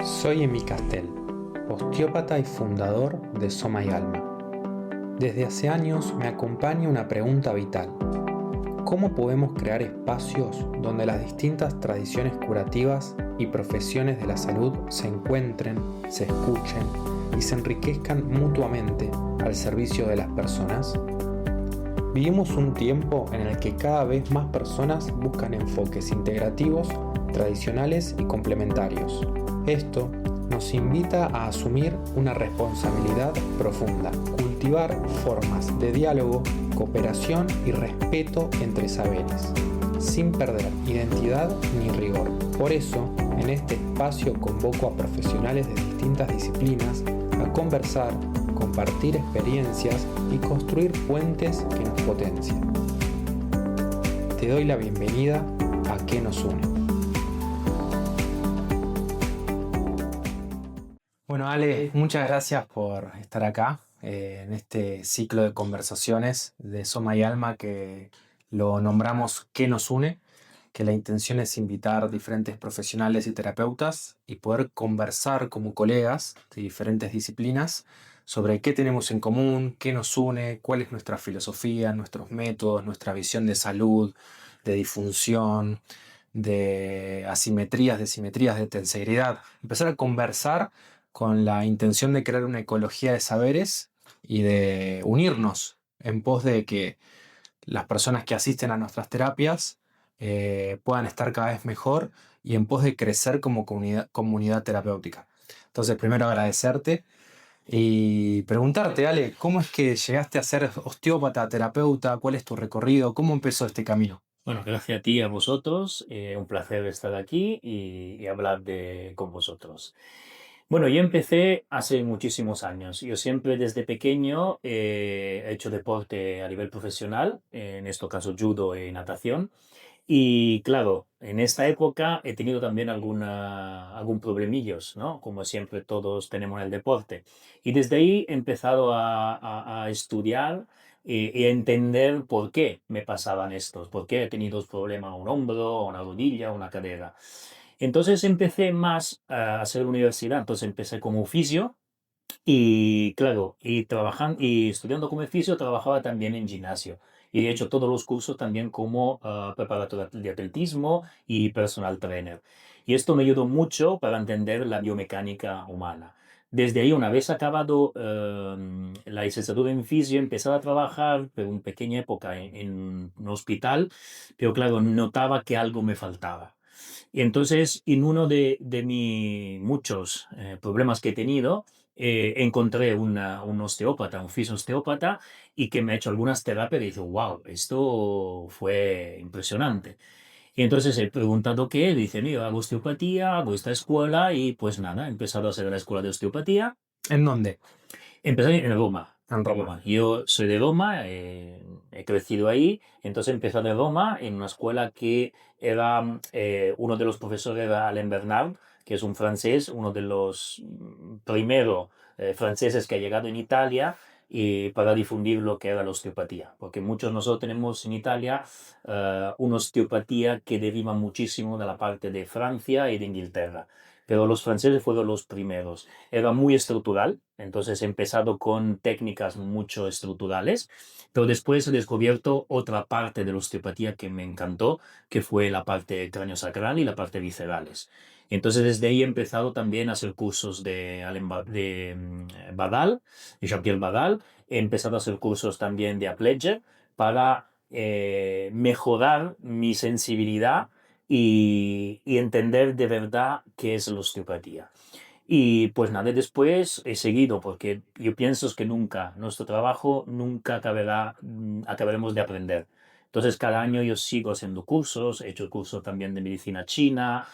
Soy Emi Castel, osteópata y fundador de Soma y Alma. Desde hace años me acompaña una pregunta vital. ¿Cómo podemos crear espacios donde las distintas tradiciones curativas y profesiones de la salud se encuentren, se escuchen y se enriquezcan mutuamente al servicio de las personas? Vivimos un tiempo en el que cada vez más personas buscan enfoques integrativos, tradicionales y complementarios. Esto nos invita a asumir una responsabilidad profunda, cultivar formas de diálogo, cooperación y respeto entre saberes, sin perder identidad ni rigor. Por eso, en este espacio convoco a profesionales de distintas disciplinas a conversar, compartir experiencias y construir puentes que nos potencien. Te doy la bienvenida a ¿Qué nos une? Bueno, Ale, muchas gracias por estar acá en este ciclo de conversaciones de Soma y Alma que lo nombramos ¿Qué nos une? Que la intención es invitar diferentes profesionales y terapeutas y poder conversar como colegas de diferentes disciplinas sobre qué tenemos en común, qué nos une, cuál es nuestra filosofía, nuestros métodos, nuestra visión de salud, de disfunción, de asimetrías, de simetrías, de tensegridad. Empezar a conversar con la intención de crear una ecología de saberes y de unirnos en pos de que las personas que asisten a nuestras terapias puedan estar cada vez mejor y en pos de crecer como comunidad terapéutica. Entonces, primero agradecerte y preguntarte, Ale, ¿cómo es que llegaste a ser osteópata, terapeuta? ¿Cuál es tu recorrido? ¿Cómo empezó este camino? Bueno, gracias a ti y a vosotros. Un placer estar aquí y hablar con vosotros. Bueno, yo empecé hace muchísimos años. Yo siempre desde pequeño he hecho deporte a nivel profesional, en este caso judo y natación. Y claro, en esta época he tenido también algún problemillos, ¿no? Como siempre todos tenemos en el deporte. Y desde ahí he empezado a estudiar y a entender por qué me pasaban estos, por qué he tenido problemas un hombro, una rodilla, una cadera. Entonces empecé más a hacer universidad, entonces empecé como oficio y claro, y trabajando y estudiando como fisio, trabajaba también en gimnasio. Y he hecho todos los cursos también como preparador de atletismo y personal trainer. Y esto me ayudó mucho para entender la biomecánica humana. Desde ahí, una vez acabado la licenciatura en fisio, empecé a trabajar por una pequeña época en un hospital, pero claro, notaba que algo me faltaba. Y entonces, en uno de mis muchos problemas que he tenido, encontré un osteópata, un fisiosteópata, y que me ha hecho algunas terapias y dice, wow, esto fue impresionante. Y entonces he preguntado qué, dice, mira, hago osteopatía, hago esta escuela, y pues nada, he empezado a hacer la escuela de osteopatía. ¿En dónde? Empecé en Roma. En En Roma. Roma. Yo soy de Roma, he crecido ahí, entonces empecé de Roma en una escuela que era, uno de los profesores era Alain Bernard, que es un francés, uno de los primeros franceses que ha llegado en Italia y para difundir lo que era la osteopatía, porque muchos nosotros tenemos en Italia una osteopatía que deriva muchísimo de la parte de Francia y de Inglaterra, pero los franceses fueron los primeros. Era muy estructural, entonces he empezado con técnicas mucho estructurales, pero después he descubierto otra parte de la osteopatía que me encantó, que fue la parte craniosacral y la parte viscerales. Entonces desde ahí he empezado también a hacer cursos de Badal, de Jean-Pierre Badal. He empezado a hacer cursos también de Apledger para mejorar mi sensibilidad y entender de verdad qué es la osteopatía. Y pues nada, después he seguido, porque yo pienso que nunca, nuestro trabajo nunca acabaremos de aprender. Entonces, cada año yo sigo haciendo cursos, he hecho el curso también de medicina china,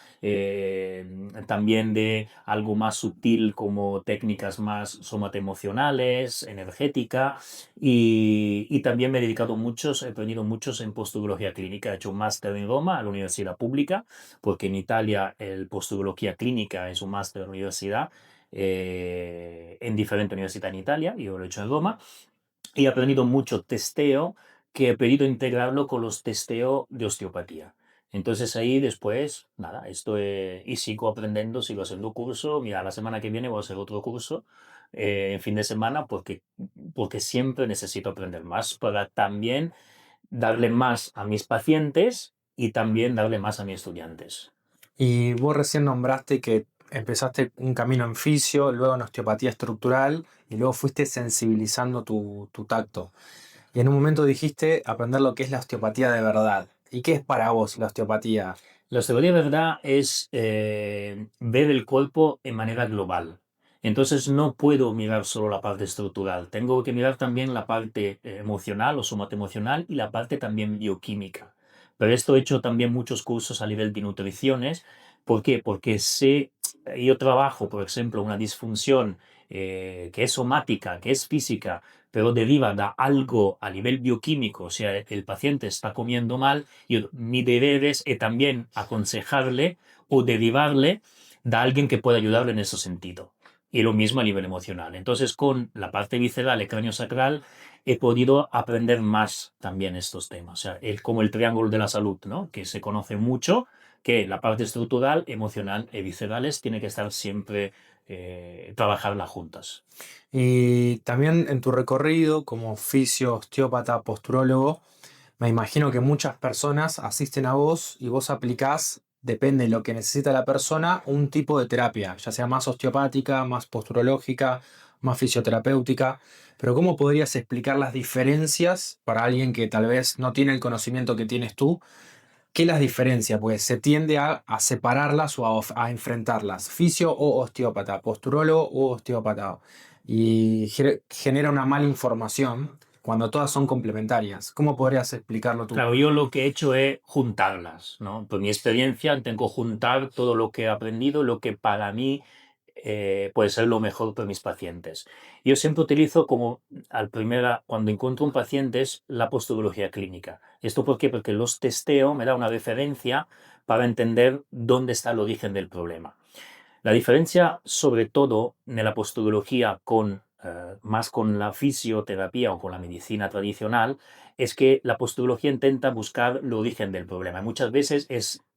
también de algo más sutil como técnicas más somatoemocionales, energética, y también me he dedicado muchos, he aprendido muchos en posturología clínica. He hecho un máster en Roma, a la Universidad Pública, porque en Italia el posturología clínica es un máster de universidad en diferentes universidades en Italia, yo lo he hecho en Roma, y he aprendido mucho testeo que he pedido integrarlo con los testeos de osteopatía. Entonces ahí después, nada, y sigo aprendiendo, sigo haciendo curso. Mira, la semana que viene voy a hacer otro curso en fin de semana porque siempre necesito aprender más para también darle más a mis pacientes y también darle más a mis estudiantes. Y vos recién nombraste que empezaste un camino en fisio, luego en osteopatía estructural y luego fuiste sensibilizando tu tacto. Y en un momento dijiste aprender lo que es la osteopatía de verdad. ¿Y qué es para vos la osteopatía? La osteopatía de verdad es ver el cuerpo en manera global. Entonces no puedo mirar solo la parte estructural, tengo que mirar también la parte emocional o somatoemocional y la parte también bioquímica. Pero esto he hecho también muchos cursos a nivel de nutriciones. ¿Por qué? Porque yo trabajo, por ejemplo, una disfunción que es somática, que es física, pero deriva de algo a nivel bioquímico, o sea, el paciente está comiendo mal, y mi deber es también aconsejarle o derivarle de alguien que pueda ayudarle en ese sentido. Y lo mismo a nivel emocional. Entonces, con la parte visceral y cráneo sacral, he podido aprender más también estos temas. O sea, como el triángulo de la salud, ¿no? Que se conoce mucho, que la parte estructural, emocional y viscerales tiene que estar siempre, trabajarlas juntas. Y también en tu recorrido como fisio, osteópata, posturólogo, me imagino que muchas personas asisten a vos y vos aplicás, depende de lo que necesita la persona, un tipo de terapia, ya sea más osteopática, más posturológica, más fisioterapéutica. Pero ¿cómo podrías explicar las diferencias para alguien que tal vez no tiene el conocimiento que tienes tú? ¿Qué las diferencia? Pues se tiende a separarlas o a enfrentarlas. Fisio o osteópata, posturólogo o osteópata. Y genera una mala información cuando todas son complementarias. ¿Cómo podrías explicarlo tú? Claro, yo lo que he hecho es juntarlas, ¿no? Por mi experiencia, intento juntar todo lo que he aprendido, lo que para mí puede ser lo mejor para mis pacientes. Yo siempre utilizo cuando encuentro un paciente, es la posturología clínica. ¿Esto por qué? Porque los testeo, me da una referencia para entender dónde está el origen del problema. La diferencia, sobre todo, en la posturología más con la fisioterapia o con la medicina tradicional, es que la posturología intenta buscar el origen del problema. Muchas veces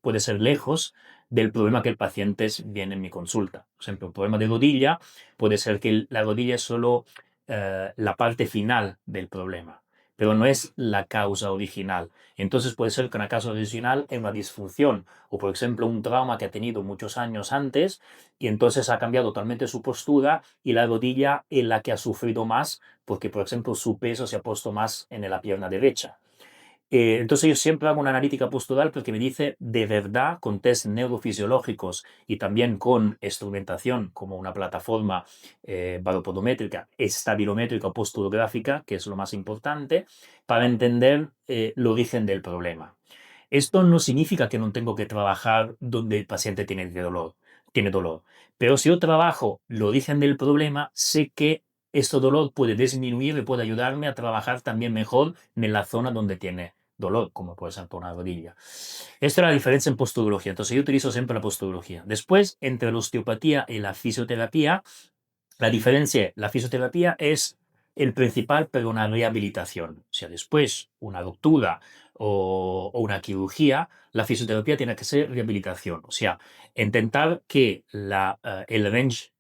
puede ser lejos del problema que el paciente viene en mi consulta. Por ejemplo, un problema de rodilla puede ser que la rodilla es solo la parte final del problema, pero no es la causa original. Entonces puede ser que una causa original es una disfunción o, por ejemplo, un trauma que ha tenido muchos años antes y entonces ha cambiado totalmente su postura y la rodilla es la que ha sufrido más porque, por ejemplo, su peso se ha puesto más en la pierna derecha. Entonces yo siempre hago una analítica postural porque me dice de verdad con test neurofisiológicos y también con instrumentación como una plataforma baropodométrica, estabilométrica o posturográfica, que es lo más importante, para entender el origen del problema. Esto no significa que no tengo que trabajar donde el paciente tiene dolor. Pero si yo trabajo el origen del problema, sé que este dolor puede disminuir y puede ayudarme a trabajar también mejor en la zona donde tiene dolor, como puede ser por una rodilla. Esta es la diferencia en posturología. Entonces yo utilizo siempre la posturología. Después, entre la osteopatía y la fisioterapia, la fisioterapia es el principal, pero una rehabilitación. O sea, después una ruptura o una cirugía, la fisioterapia tiene que ser rehabilitación. O sea, intentar que el range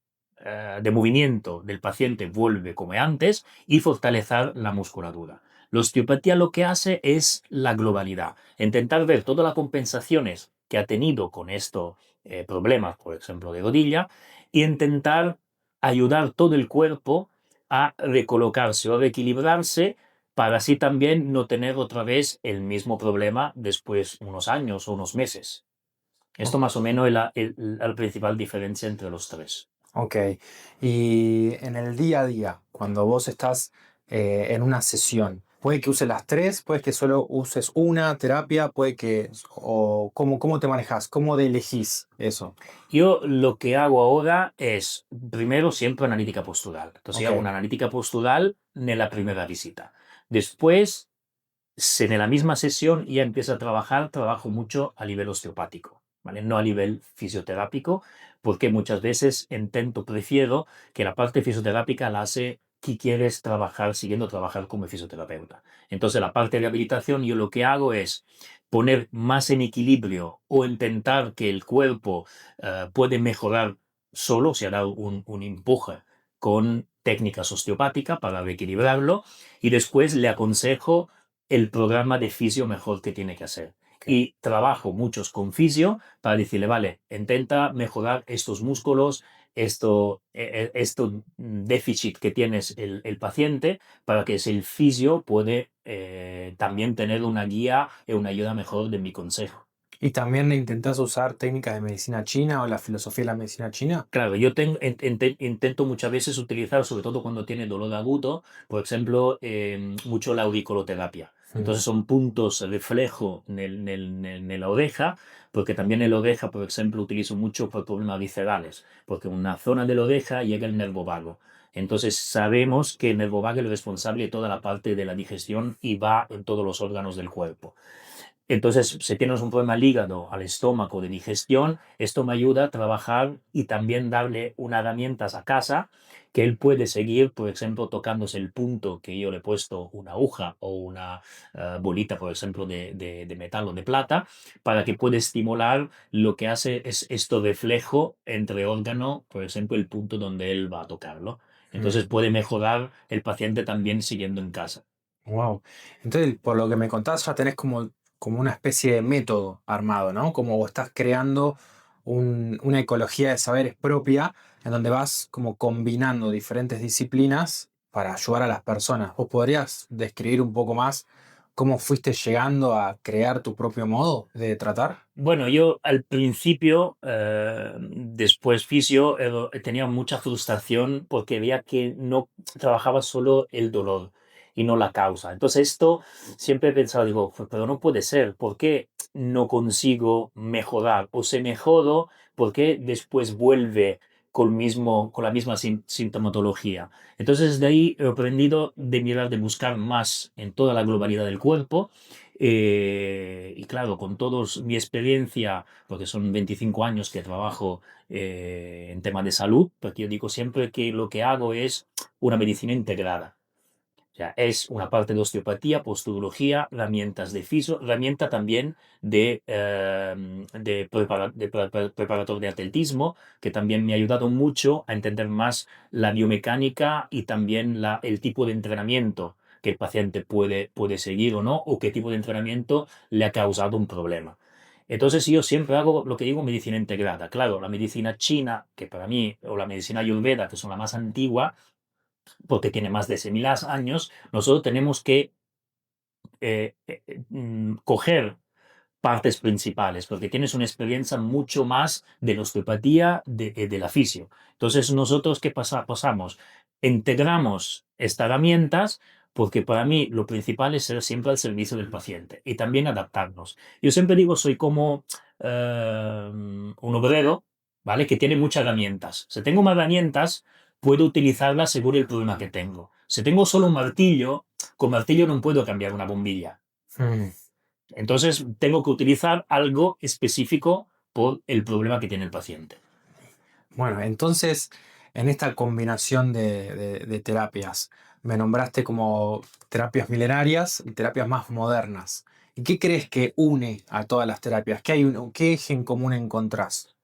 de movimiento del paciente vuelve como antes y fortalecer la musculatura. La osteopatía lo que hace es la globalidad, intentar ver todas las compensaciones que ha tenido con estos problemas, por ejemplo, de rodilla, e intentar ayudar todo el cuerpo a recolocarse o a reequilibrarse para así también no tener otra vez el mismo problema después unos años o unos meses. Esto más o menos es la principal diferencia entre los tres. Ok. Y en el día a día, cuando vos estás en una sesión, puede que uses las tres, puede que solo uses una terapia, puede que... O ¿cómo te manejas? ¿Cómo elegís eso? Yo lo que hago ahora es, primero, siempre analítica postural. Entonces, yo Ok. hago una analítica postural en la primera visita. Después, en la misma sesión ya empiezo a trabajo mucho a nivel osteopático, ¿vale? No a nivel fisioterápico, porque muchas veces prefiero que la parte fisioterápica la hace que quieres trabajar, siguiendo trabajar como fisioterapeuta. Entonces, la parte de rehabilitación, yo lo que hago es poner más en equilibrio o intentar que el cuerpo puede mejorar solo, o sea, dar un empuje con técnicas osteopáticas para reequilibrarlo, y después le aconsejo el programa de fisio mejor que tiene que hacer. Ok. Y trabajo muchos con fisio para decirle, vale, intenta mejorar estos músculos, esto déficit que tienes el paciente, para que el fisio puede también tener una guía y una ayuda mejor de mi consejo. ¿Y también intentás usar técnicas de medicina china o la filosofía de la medicina china? Claro, yo intento muchas veces utilizar, sobre todo cuando tiene dolor agudo, por ejemplo, mucho la auricoloterapia. Mm. Entonces son puntos de reflejo en la oreja, porque también en la oreja, por ejemplo, utilizo mucho por problemas viscerales, porque en una zona de la oreja llega el nervo vago. Entonces sabemos que el nervo vago es el responsable de toda la parte de la digestión y va en todos los órganos del cuerpo. Entonces, si tienes un problema al hígado, al estómago, de digestión, esto me ayuda a trabajar y también darle unas herramientas a casa que él puede seguir, por ejemplo, tocándose el punto que yo le he puesto una aguja o una bolita, por ejemplo, de metal o de plata, para que pueda estimular lo que hace es esto reflejo entre órgano, por ejemplo, el punto donde él va a tocarlo. Entonces puede mejorar el paciente también siguiendo en casa. Wow. Entonces, por lo que me contás, ya tenés como una especie de método armado, ¿no? Como vos estás creando una ecología de saberes propia, en donde vas como combinando diferentes disciplinas para ayudar a las personas. ¿Vos podrías describir un poco más cómo fuiste llegando a crear tu propio modo de tratar? Bueno, yo al principio, después fisio, tenía mucha frustración porque veía que no trabajaba solo el dolor y no la causa. Entonces esto siempre he pensado, digo, pero no puede ser, ¿por qué no consigo mejorar? O se mejoro, ¿por qué después vuelve con la misma sintomatología? Entonces de ahí he aprendido de mirar, de buscar más en toda la globalidad del cuerpo. Y claro, con toda mi experiencia, porque son 25 años que trabajo en temas de salud, porque yo digo siempre que lo que hago es una medicina integrada. O sea, es una parte de osteopatía, posturología, herramientas de fisio, herramienta también de preparador de atletismo, que también me ha ayudado mucho a entender más la biomecánica y también el tipo de entrenamiento que el paciente puede seguir o no, o qué tipo de entrenamiento le ha causado un problema. Entonces yo siempre hago lo que digo medicina integrada. Claro, la medicina china, que para mí, o la medicina ayurveda, que son la más antigua, porque tiene más de 6.000 años, nosotros tenemos que coger partes principales, porque tienes una experiencia mucho más de la osteopatía, de la fisio. Entonces, nosotros, ¿qué pasamos? Integramos estas herramientas, porque para mí lo principal es ser siempre al servicio del paciente y también adaptarnos. Yo siempre digo, soy como un obrero, ¿vale? Que tiene muchas herramientas. Si tengo más herramientas, puedo utilizarlas según el problema que tengo. Si tengo solo un martillo, con martillo no puedo cambiar una bombilla. Mm. Entonces, tengo que utilizar algo específico por el problema que tiene el paciente. Bueno, entonces, en esta combinación de terapias, me nombraste como terapias milenarias y terapias más modernas. ¿Y qué crees que une a todas las terapias? ¿Qué eje en común encontrás?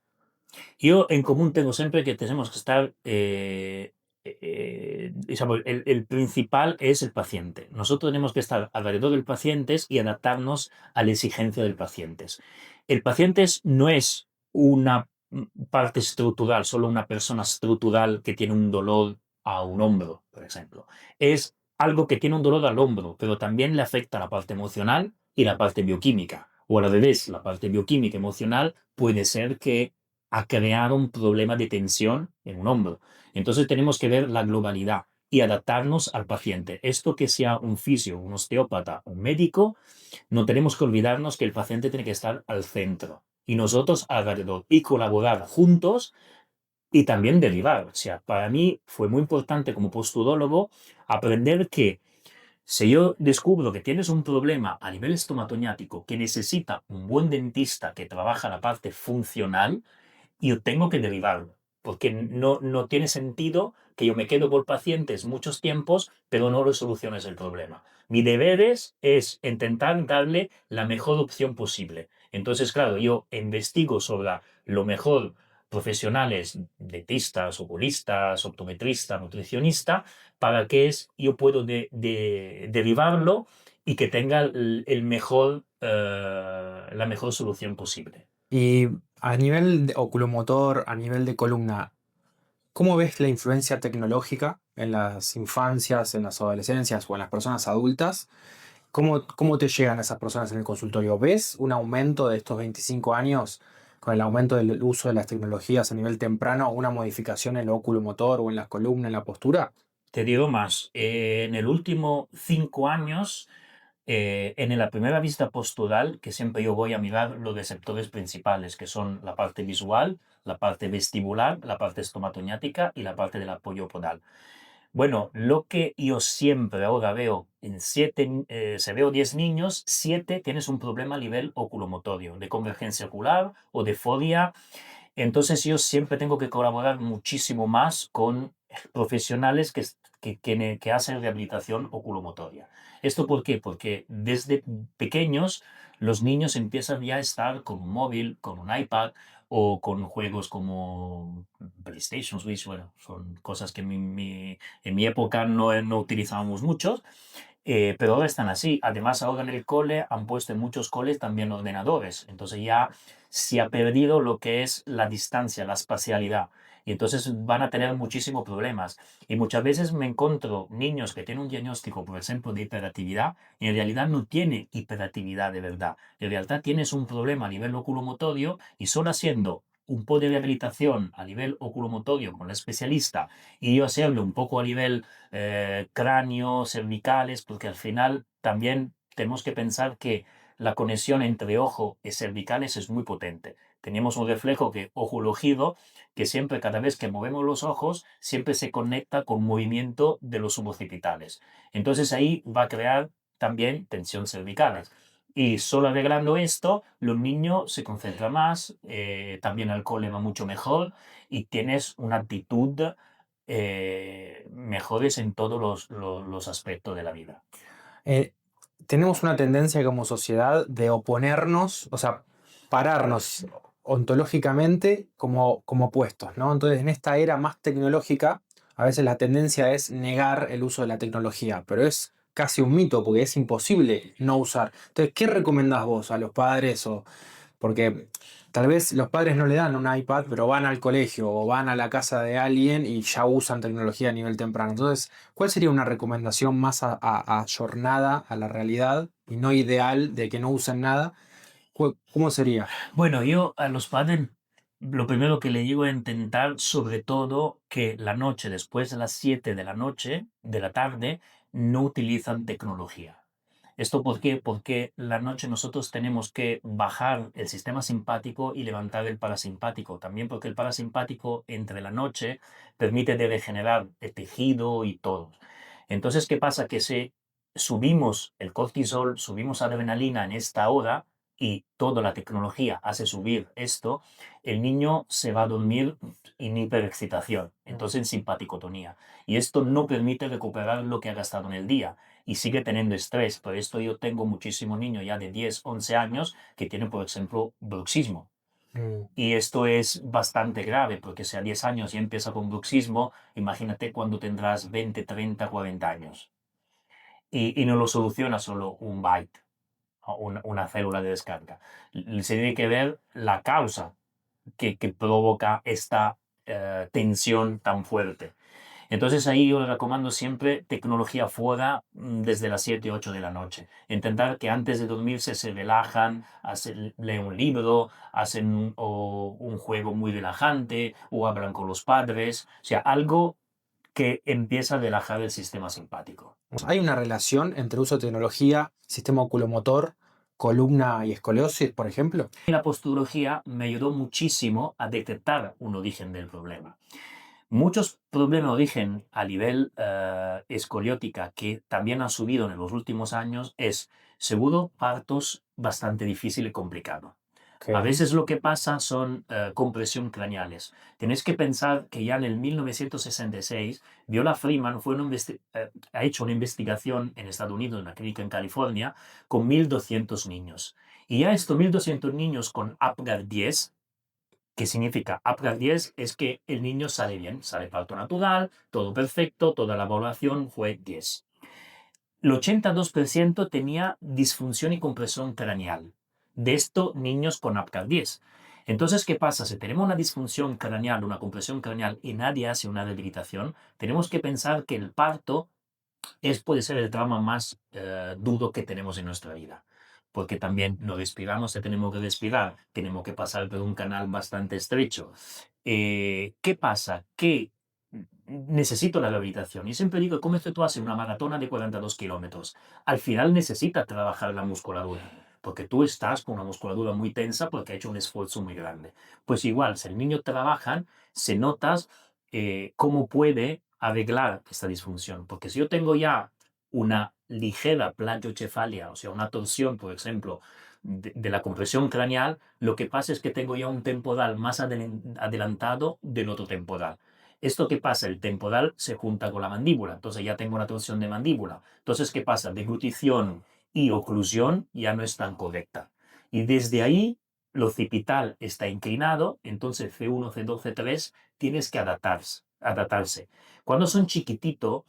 Yo en común tengo siempre que tenemos que estar, digamos, el principal es el paciente. Nosotros tenemos que estar alrededor del paciente y adaptarnos a la exigencia del paciente. El paciente no es una parte estructural, solo una persona estructural que tiene un dolor a un hombro, por ejemplo. Es algo que tiene un dolor al hombro, pero también le afecta la parte emocional y la parte bioquímica. O al revés, la parte bioquímica emocional puede ser que ha creado un problema de tensión en un hombro. Entonces tenemos que ver la globalidad y adaptarnos al paciente. Esto que sea un fisio, un osteópata, un médico, no tenemos que olvidarnos que el paciente tiene que estar al centro y nosotros alrededor y colaborar juntos y también derivar. O sea, para mí fue muy importante como posturólogo aprender que si yo descubro que tienes un problema a nivel estomatognático que necesita un buen dentista que trabaja la parte funcional, yo tengo que derivarlo, porque no tiene sentido que yo me quedo por pacientes muchos tiempos, pero no resoluciones el problema. Mi deber es intentar darle la mejor opción posible. Entonces, claro, yo investigo sobre lo mejor profesionales, dentistas, oculistas, optometristas, nutricionistas, para que yo puedo derivarlo y que tenga la mejor solución posible. Y a nivel de oculomotor, a nivel de columna, ¿cómo ves la influencia tecnológica en las infancias, en las adolescencias o en las personas adultas? ¿Cómo te llegan esas personas en el consultorio? ¿Ves un aumento de estos 25 años con el aumento del uso de las tecnologías a nivel temprano, una modificación en el oculomotor o en la columna, en la postura? Te digo más, en el último 5 años, en la primera vista postural, que siempre yo voy a mirar los receptores principales, que son la parte visual, la parte vestibular, la parte estomatognática y la parte del apoyo podal. Bueno, lo que yo siempre ahora veo en se veo 10 niños, 7 tienes un problema a nivel oculomotorio, de convergencia ocular o de fobia. Entonces yo siempre tengo que colaborar muchísimo más con profesionales que hacen rehabilitación oculomotoria. ¿Esto por qué? Porque desde pequeños los niños empiezan ya a estar con un móvil, con un iPad o con juegos como PlayStation, Switch, bueno, son cosas que en mi época no utilizábamos mucho, pero ahora están así. Además, ahora en el cole han puesto en muchos coles también ordenadores. Entonces ya se ha perdido lo que es la distancia, la espacialidad. Y entonces van a tener muchísimos problemas. Y muchas veces me encuentro niños que tienen un diagnóstico, por ejemplo, de hiperactividad, y en realidad no tiene hiperactividad de verdad. En realidad tienes un problema a nivel oculomotorio y solo haciendo un poco de rehabilitación a nivel oculomotorio con el especialista y yo hacerlo un poco a nivel cráneo, cervicales, porque al final también tenemos que pensar que la conexión entre ojo y cervicales es muy potente. Tenemos un reflejo que ojo-ojido, que siempre, cada vez que movemos los ojos, siempre se conecta con movimiento de los suboccipitales. Entonces ahí va a crear también tensión cervicales. Y solo arreglando esto, los niños se concentran más, también al cole va mucho mejor y tienes una actitud mejores en todos los aspectos de la vida. Eh, Tenemos una tendencia como sociedad de oponernos, o sea, pararnos ontológicamente como opuestos, ¿no? Entonces, en esta era más tecnológica, a veces la tendencia es negar el uso de la tecnología, pero es casi un mito porque es imposible no usar. Entonces, ¿qué recomendás vos a los padres porque tal vez los padres no le dan un iPad, pero van al colegio o van a la casa de alguien y ya usan tecnología a nivel temprano? Entonces, ¿cuál sería una recomendación más ayornada a la realidad y no ideal de que no usen nada? ¿Cómo sería? Bueno, yo a los padres lo primero que le digo es intentar sobre todo que la noche, después de las 7 de la noche, de la tarde, no utilizan tecnología. ¿Esto por qué? Porque la noche nosotros tenemos que bajar el sistema simpático y levantar el parasimpático. También porque el parasimpático entre la noche permite de regenerar el tejido y todo. Entonces, ¿qué pasa? Que si subimos el cortisol, subimos adrenalina en esta hora y toda la tecnología hace subir esto, el niño se va a dormir en hiperexcitación, entonces en simpaticotonía. Y esto no permite recuperar lo que ha gastado en el día y sigue teniendo estrés. Por esto yo tengo muchísimos niños ya de 10, 11 años que tienen, por ejemplo, bruxismo. Mm. Y esto es bastante grave, porque si a 10 años ya empieza con bruxismo, imagínate cuando tendrás 20, 30, 40 años. Y no lo soluciona solo un byte, o una célula de descarga. Se tiene que ver la causa que provoca esta tensión tan fuerte. Entonces ahí yo les recomiendo siempre tecnología fuera desde las 7 8 de la noche. Intentar que antes de dormirse se relajan, leen un libro, hacen un juego muy relajante o hablan con los padres. O sea, algo que empieza a relajar el sistema simpático. ¿Hay una relación entre uso de tecnología, sistema oculomotor, columna y escoliosis, por ejemplo? La posturología me ayudó muchísimo a detectar un origen del problema. Muchos problemas de origen a nivel escoliótica que también han subido en los últimos años es seguro partos bastante difícil y complicado. Ok. A veces lo que pasa son compresión craneales. Tenéis que pensar que ya en el 1966, Viola Freeman ha hecho una investigación en Estados Unidos, en una clínica en California, con 1.200 niños. Y ya estos 1.200 niños con APGAR 10, ¿qué significa? APGAR 10 es que el niño sale bien, sale parto natural, todo perfecto, toda la evaluación fue 10. El 82% tenía disfunción y compresión craneal. De esto, niños con APGAR 10. Entonces, ¿qué pasa? Si tenemos una disfunción craneal, una compresión craneal y nadie hace una rehabilitación, tenemos que pensar que el parto puede ser el trauma más duro que tenemos en nuestra vida. Porque también no respiramos, si tenemos que respirar, tenemos que pasar por un canal bastante estrecho. ¿Qué pasa? Que necesito la rehabilitación. Y siempre digo, ¿cómo es que tú haces una maratona de 42 kilómetros? Al final necesitas trabajar la musculatura, porque tú estás con una musculatura muy tensa porque ha hecho un esfuerzo muy grande. Pues igual, si el niño trabaja, se notas cómo puede arreglar esta disfunción. Porque si yo tengo ya una ligera plagiocefalia, o sea, una torsión, por ejemplo, de la compresión craneal, lo que pasa es que tengo ya un temporal más adelantado del otro temporal. ¿Esto qué pasa? El temporal se junta con la mandíbula, entonces ya tengo una torsión de mandíbula. Entonces, ¿qué pasa? Deglutición y oclusión ya no es tan correcta. Y desde ahí, lo occipital está inclinado, entonces C1, C2, C3 tienes que adaptarse. Cuando son chiquititos,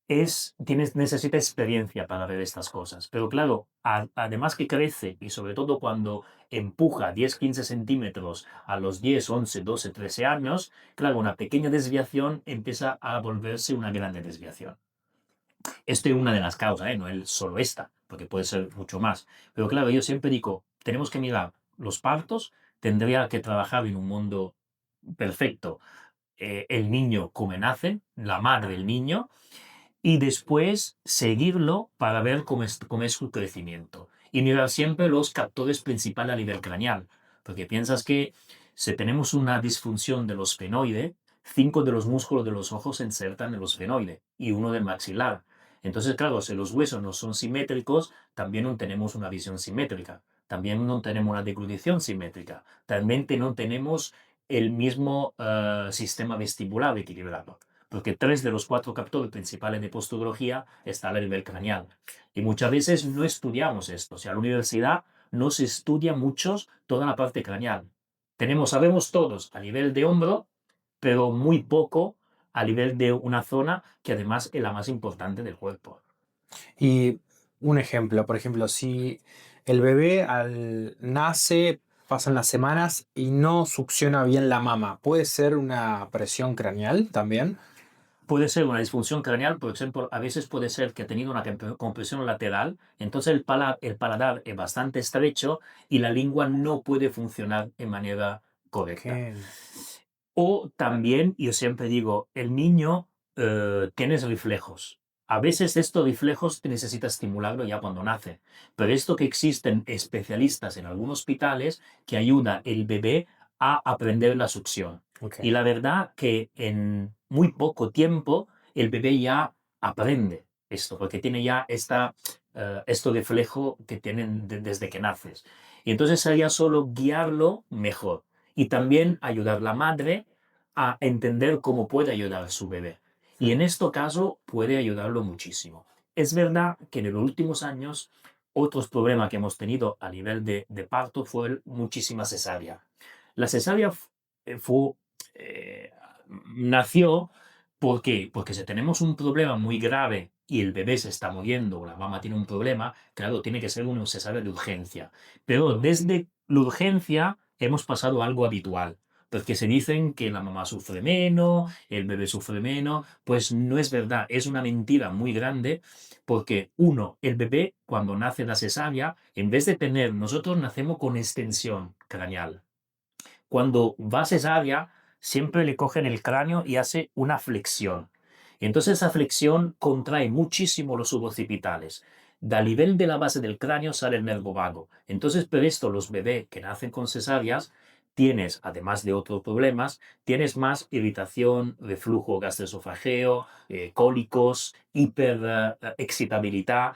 necesita experiencia para ver estas cosas. Pero claro, además que crece y sobre todo cuando empuja 10-15 centímetros a los 10, 11, 12, 13 años, claro, una pequeña desviación empieza a volverse una grande desviación. Esto es una de las causas, no es solo esta, porque puede ser mucho más. Pero claro, yo siempre digo, tenemos que mirar los partos, tendría que trabajar en un mundo perfecto. El niño como nace, la madre del niño, y después seguirlo para ver cómo es su crecimiento. Y mirar siempre los captores principales a nivel craneal, porque piensas que si tenemos una disfunción del esfenoide, 5 de los músculos de los ojos se insertan en el esfenoide y uno del maxilar. Entonces, claro, si los huesos no son simétricos, también no tenemos una visión simétrica, también no tenemos una deglutición simétrica, también no tenemos el mismo sistema vestibular equilibrado porque 3 de los 4 captores principales de postología están a nivel craneal. Y muchas veces no estudiamos esto. O sea, en la universidad no se estudia mucho toda la parte craneal. Sabemos todos a nivel de hombro, pero muy poco a nivel de una zona que además es la más importante del cuerpo. Y un ejemplo, por ejemplo, si el bebé nace, pasan las semanas y no succiona bien la mama, ¿puede ser una presión craneal también? Puede ser una disfunción craneal, por ejemplo, a veces puede ser que ha tenido una compresión lateral, entonces el paladar es bastante estrecho y la lengua no puede funcionar de manera correcta. Ok. O también, yo siempre digo, el niño tiene reflejos. A veces estos reflejos te necesita estimularlo ya cuando nace. Pero esto que existen especialistas en algunos hospitales que ayuda al bebé a aprender la succión. Ok. Y la verdad que en muy poco tiempo el bebé ya aprende esto, porque tiene ya esto reflejo que tienen desde que naces. Y entonces sería solo guiarlo mejor y también ayudar a la madre a entender cómo puede ayudar a su bebé. Y en este caso puede ayudarlo muchísimo. Es verdad que en los últimos años otros problemas que hemos tenido a nivel de parto fue muchísima cesárea. La cesárea fue, eh, nació ¿por qué? Porque si tenemos un problema muy grave y el bebé se está muriendo o la mamá tiene un problema, claro, tiene que ser una cesárea de urgencia. Pero desde la urgencia hemos pasado a algo habitual. Porque se dicen que la mamá sufre menos, el bebé sufre menos, pues no es verdad, es una mentira muy grande porque uno, el bebé cuando nace la cesárea, en vez de nosotros nacemos con extensión craneal. Cuando va cesárea, siempre le cogen el cráneo y hace una flexión. Y entonces esa flexión contrae muchísimo los suboccipitales. Del nivel de la base del cráneo sale el nervo vago. Entonces, por esto, los bebés que nacen con cesáreas tienes, además de otros problemas, tienes más irritación, reflujo gastroesofageo, cólicos, hiperexcitabilidad,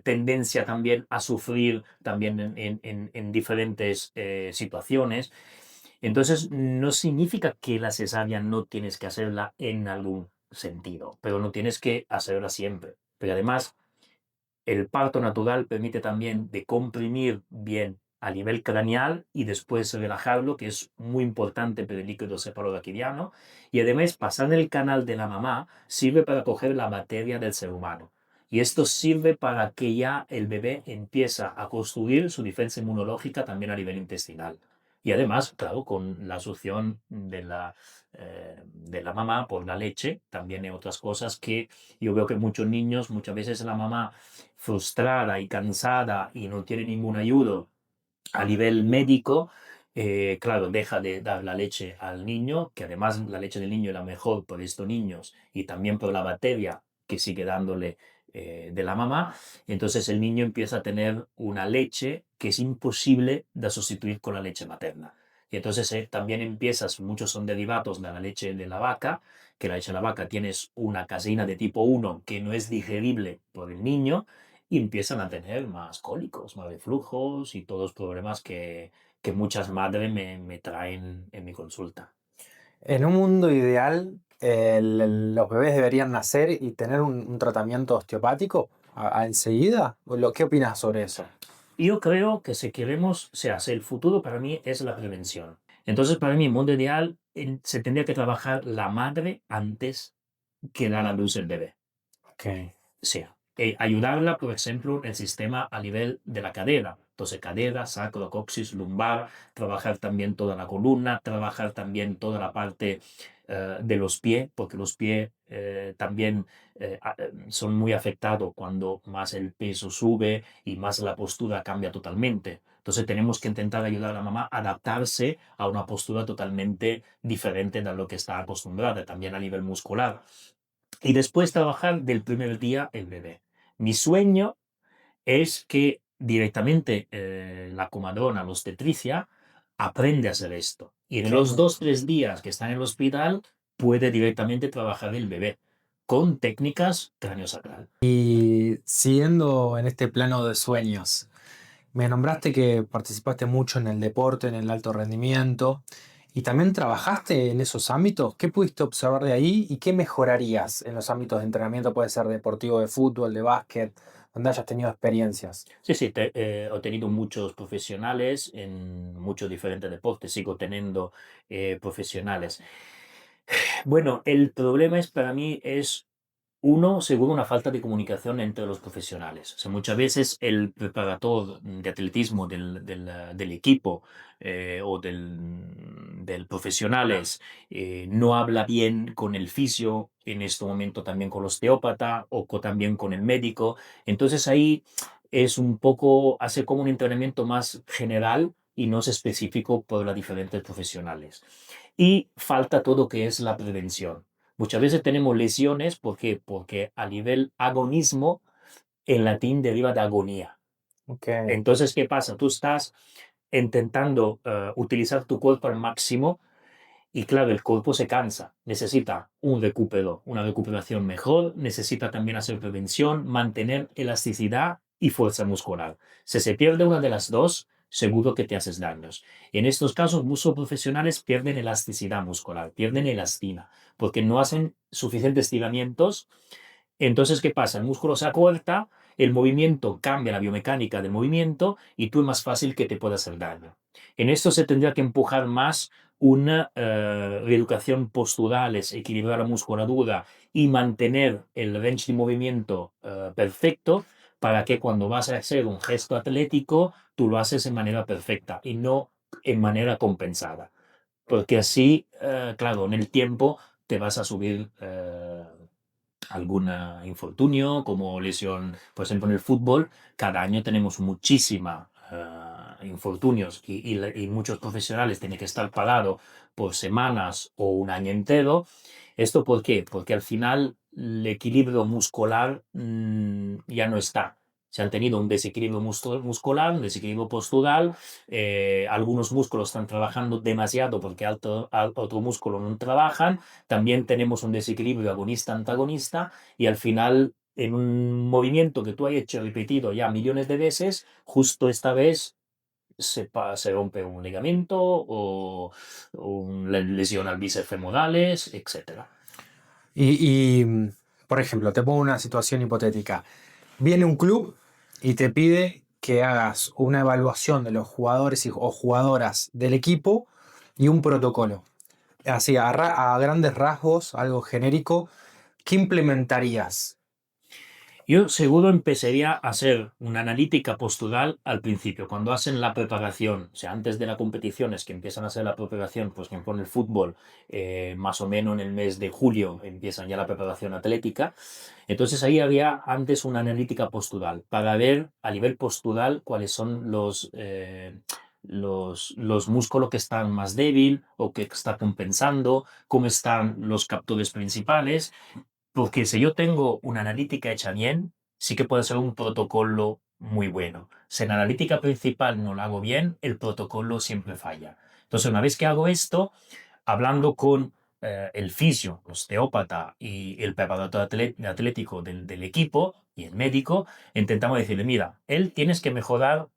tendencia también a sufrir también en diferentes situaciones. Entonces, no significa que la cesárea no tienes que hacerla en algún sentido, pero no tienes que hacerla siempre. Pero además, el parto natural permite también de comprimir bien a nivel craneal y después relajarlo, que es muy importante para el líquido cefaloraquidiano. Y además, pasar el canal de la mamá sirve para coger la materia del ser humano. Y esto sirve para que ya el bebé empieza a construir su defensa inmunológica también a nivel intestinal. Y además, claro, con la succión de la mamá por la leche, también hay otras cosas que yo veo que muchos niños, muchas veces la mamá frustrada y cansada y no tiene ningún ayuda a nivel médico, claro, deja de dar la leche al niño, que además la leche del niño es la mejor por estos niños y también por la bacteria que sigue dándole de la mamá. Entonces el niño empieza a tener una leche que es imposible de sustituir con la leche materna. Y entonces también empiezas, muchos son derivados de la leche de la vaca, que la leche de la vaca tienes una caseína de tipo 1 que no es digerible por el niño, y empiezan a tener más cólicos, más reflujos y todos los problemas que muchas madres me traen en mi consulta. En un mundo ideal, los bebés deberían nacer y tener un tratamiento osteopático enseguida. ¿Qué opinas sobre eso? Yo creo que si queremos, o sea, si el futuro para mí es la prevención. Entonces, para mí, en mundo ideal, se tendría que trabajar la madre antes que dar a luz el bebé. Ok. Sí, ayudarla, por ejemplo, el sistema a nivel de la cadera. Entonces, cadera, sacro, coxis, lumbar, trabajar también toda la columna, trabajar también toda la parte de los pies, porque los pies también son muy afectados cuando más el peso sube y más la postura cambia totalmente. Entonces, tenemos que intentar ayudar a la mamá a adaptarse a una postura totalmente diferente de lo que está acostumbrada, también a nivel muscular. Y después trabajar del primer día el bebé. Mi sueño es que directamente la comadrona, la obstetricia, aprende a hacer esto. Y en los Ok. 2, 3 días que está en el hospital, puede directamente trabajar el bebé con técnicas craneosacral. Y siguiendo en este plano de sueños, me nombraste que participaste mucho en el deporte, en el alto rendimiento, y también trabajaste en esos ámbitos. ¿Qué pudiste observar de ahí y qué mejorarías en los ámbitos de entrenamiento? Puede ser deportivo, de fútbol, de básquet, donde hayas tenido experiencias. Sí, sí, he tenido muchos profesionales en muchos diferentes deportes, sigo teniendo profesionales. Bueno, el problema es para mí es uno, seguro, una falta de comunicación entre los profesionales. O sea, muchas veces el preparador de atletismo del equipo o del profesionales no habla bien con el fisio, en este momento también con el osteópata o también con el médico. Entonces ahí es un poco, hace como un entrenamiento más general y no es específico por las diferentes profesionales. Y falta todo lo que es la prevención. Muchas veces tenemos lesiones, ¿por qué? Porque a nivel agonismo, en latín deriva de agonía. Ok. Entonces, ¿qué pasa? Tú estás intentando utilizar tu cuerpo al máximo y claro, el cuerpo se cansa, necesita un recupero, una recuperación mejor, necesita también hacer prevención, mantener elasticidad y fuerza muscular. Si se pierde una de las dos, seguro que te haces daños. En estos casos, muchos profesionales pierden elasticidad muscular, pierden elastina, porque no hacen suficientes estiramientos. Entonces, ¿qué pasa? El músculo se acorta, el movimiento cambia la biomecánica del movimiento y tú es más fácil que te pueda hacer daño. En esto se tendría que empujar más una reeducación posturales, equilibrar la musculatura y mantener el range de movimiento perfecto para que cuando vas a hacer un gesto atlético, tú lo haces en manera perfecta y no en manera compensada. Porque así, claro, en el tiempo te vas a subir algún infortunio, como lesión, por ejemplo, en el fútbol, cada año tenemos muchísima infortunios y muchos profesionales tienen que estar parados por semanas o un año entero. ¿Esto por qué? Porque al final el equilibrio muscular ya no está. O se han tenido un desequilibrio muscular, un desequilibrio postural, algunos músculos están trabajando demasiado porque otro músculo no trabajan, también tenemos un desequilibrio agonista-antagonista y al final en un movimiento que tú has hecho repetido ya millones de veces, justo esta vez se rompe un ligamento o una lesión al bíceps femorales, etcétera. Por ejemplo, te pongo una situación hipotética. Viene un club y te pide que hagas una evaluación de los jugadores o jugadoras del equipo y un protocolo. Así, a grandes rasgos, algo genérico, ¿qué implementarías? Yo seguro empezaría a hacer una analítica postural al principio, cuando hacen la preparación, o sea, antes de la competición es que empiezan a hacer la preparación, pues por ejemplo en el fútbol, más o menos en el mes de julio empiezan ya la preparación atlética. Entonces ahí había antes una analítica postural para ver a nivel postural cuáles son los músculos que están más débil o que está compensando, cómo están los captores principales. Porque si yo tengo una analítica hecha bien, sí que puede ser un protocolo muy bueno. Si la analítica principal no la hago bien, el protocolo siempre falla. Entonces, una vez que hago esto, hablando con el fisio, osteópata y el preparador atlético del equipo y el médico, intentamos decirle, mira, él tienes que mejorar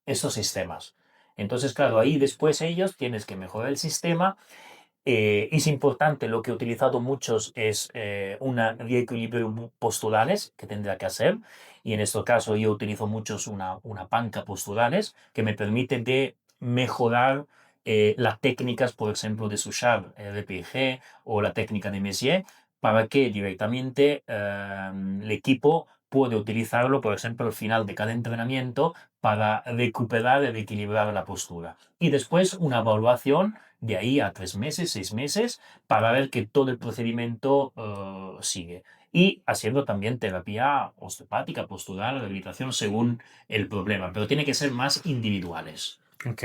esos sistemas. Entonces, claro, ahí después ellos tienes que mejorar el sistema. Es importante, lo que he utilizado muchos es una reequilibrio posturales que tendrá que hacer. Y en este caso yo utilizo muchos una panca posturales que me permite de mejorar las técnicas, por ejemplo, de Suchard, RPG o la técnica de Messier, para que directamente el equipo puede utilizarlo, por ejemplo, al final de cada entrenamiento para recuperar y reequilibrar la postura. Y después una evaluación de ahí a 3 meses, 6 meses, para ver que todo el procedimiento sigue. Y haciendo también terapia osteopática, postural, rehabilitación según el problema, pero tiene que ser más individuales. Ok.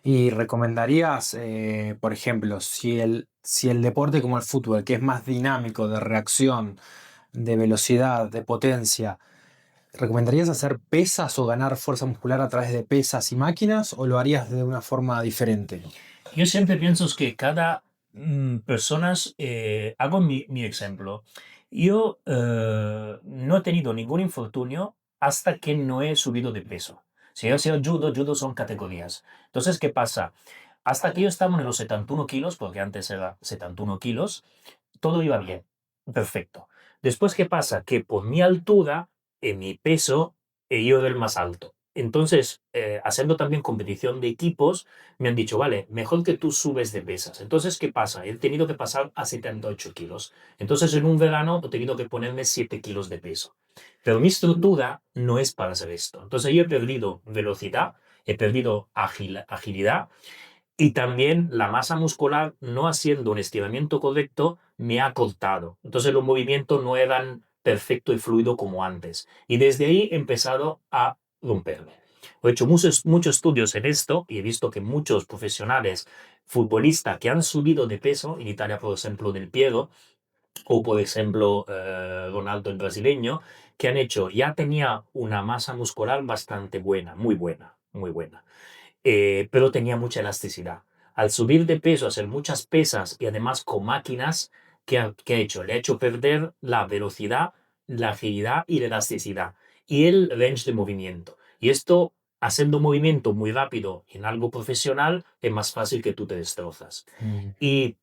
¿Y recomendarías, por ejemplo, si el deporte como el fútbol, que es más dinámico, de reacción, de velocidad, de potencia, ¿recomendarías hacer pesas o ganar fuerza muscular a través de pesas y máquinas o lo harías de una forma diferente? Yo siempre pienso que cada personas, hago mi ejemplo. Yo no he tenido ningún infortunio hasta que no he subido de peso. Si yo hacía judo son categorías. Entonces, ¿qué pasa? Hasta que yo estaba en los 71 kilos, porque antes era 71 kilos, todo iba bien, perfecto. Después, ¿qué pasa? Que por mi altura, en mi peso, yo era el más alto. Entonces, haciendo también competición de equipos, me han dicho, vale, mejor que tú subes de pesas. Entonces, ¿qué pasa? He tenido que pasar a 78 kilos. Entonces, en un verano he tenido que ponerme 7 kilos de peso. Pero mi estructura no es para hacer esto. Entonces, yo he perdido velocidad, he perdido agilidad y también la masa muscular, no haciendo un estiramiento correcto, me ha cortado. Entonces los movimientos no eran perfecto y fluido como antes. Y desde ahí he empezado a romperme. He hecho muchos estudios en esto y he visto que muchos profesionales futbolistas que han subido de peso, en Italia por ejemplo Del Piero, o por ejemplo Ronaldo el brasileño, que han hecho, ya tenía una masa muscular bastante buena, muy buena, muy buena, pero tenía mucha elasticidad. Al subir de peso, hacer muchas pesas y además con máquinas, ¿qué ha hecho? Le ha hecho perder la velocidad, la agilidad y la elasticidad y el range de movimiento. Y esto, haciendo movimiento muy rápido en algo profesional, es más fácil que tú te destrozas. Mm. Y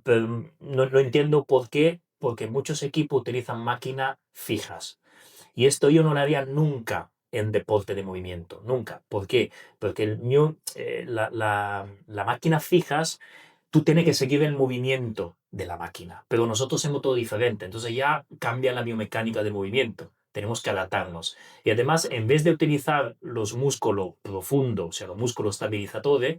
pero no entiendo por qué, porque muchos equipos utilizan máquinas fijas. Y esto yo no lo haría nunca en deporte de movimiento, nunca. ¿Por qué? Porque la máquina fijas, tú tienes que seguir el movimiento de la máquina, pero nosotros hacemos todo diferente, entonces ya cambia la biomecánica del movimiento. Tenemos que adaptarnos. Y además, en vez de utilizar los músculos profundos, o sea, los músculos estabilizadores,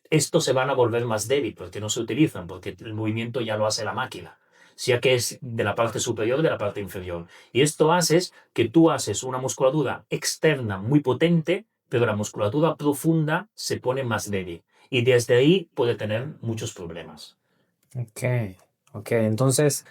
estos se van a volver más débiles porque no se utilizan, porque el movimiento ya lo hace la máquina, sea que es de la parte superior o de la parte inferior. Y esto hace que tú haces una musculatura externa muy potente, pero la musculatura profunda se pone más débil. Y desde ahí puede tener muchos problemas. Ok, ok. Entonces,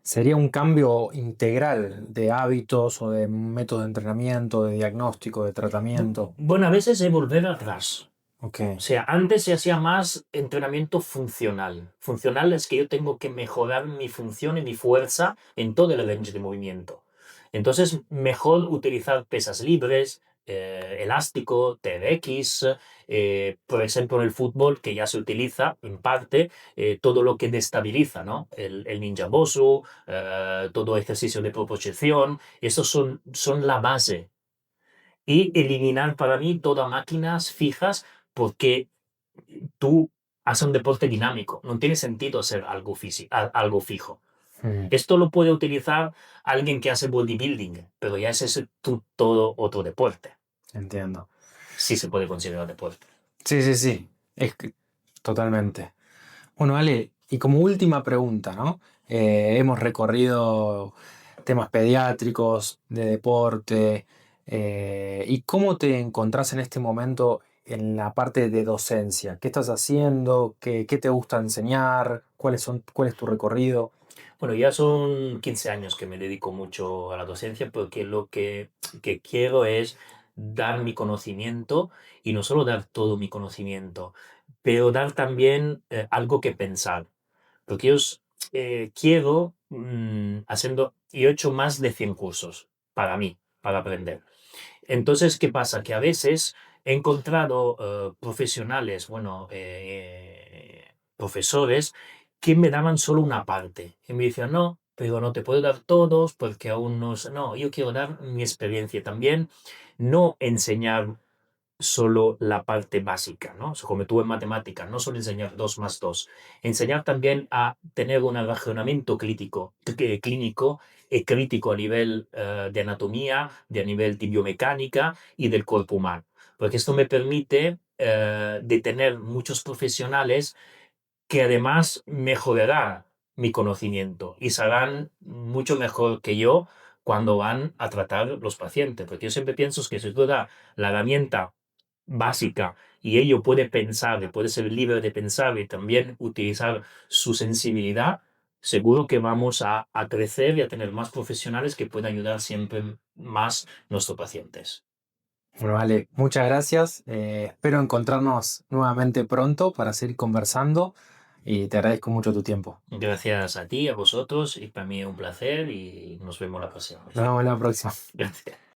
¿Sería un cambio integral de hábitos o de método de entrenamiento, de diagnóstico, de tratamiento? Bueno, a veces es volver atrás. Ok, O sea, antes se hacía más entrenamiento funcional. Funcional es que yo tengo que mejorar mi función y mi fuerza en todo el range de movimiento. Entonces, mejor utilizar pesas libres, elástico, TRX, por ejemplo, en el fútbol, que ya se utiliza en parte todo lo que destabiliza, ¿no? El Ninja Bosu, todo ejercicio de propriocepción, esos son la base y eliminar para mí todas máquinas fijas porque tú haces un deporte dinámico. No tiene sentido hacer algo, algo fijo. mm, Esto lo puede utilizar alguien que hace bodybuilding, pero ya ese es todo otro deporte. entiendo. Sí se puede considerar deporte. Sí, sí, sí, totalmente. Bueno, Ale, y como última pregunta, ¿no? Hemos recorrido temas pediátricos, de deporte, ¿y cómo te encontrás en este momento en la parte de docencia? ¿Qué estás haciendo? ¿Qué te gusta enseñar? ¿Cuál es tu recorrido? Bueno, ya son 15 años que me dedico mucho a la docencia porque lo que quiero es dar mi conocimiento y no solo dar todo mi conocimiento, pero dar también algo que pensar. Porque yo quiero, yo he hecho más de 100 cursos para mí, para aprender. Entonces, ¿qué pasa? Que a veces he encontrado profesionales, bueno, profesores, que me daban solo una parte. Y me decían, no, pero no te puedo dar todos porque aún no... No, yo quiero dar mi experiencia también, no enseñar solo la parte básica, ¿no? O sea, como tú en matemáticas, no solo enseñar 2 más 2, enseñar también a tener un razonamiento clínico y crítico a nivel de anatomía, de a nivel de biomecánica y del cuerpo humano. Porque esto me permite de tener muchos profesionales que además mejorará mi conocimiento y serán mucho mejor que yo cuando van a tratar los pacientes. Porque yo siempre pienso que si tú das la herramienta básica y ello puede pensar, y puede ser libre de pensar y también utilizar su sensibilidad, seguro que vamos a crecer y a tener más profesionales que puedan ayudar siempre más a nuestros pacientes. Bueno, Ale, muchas gracias. Espero encontrarnos nuevamente pronto para seguir conversando y te agradezco mucho tu tiempo. Gracias a ti, a vosotros, y para mí es un placer y nos vemos la próxima Nos vez. vemos la próxima. Gracias.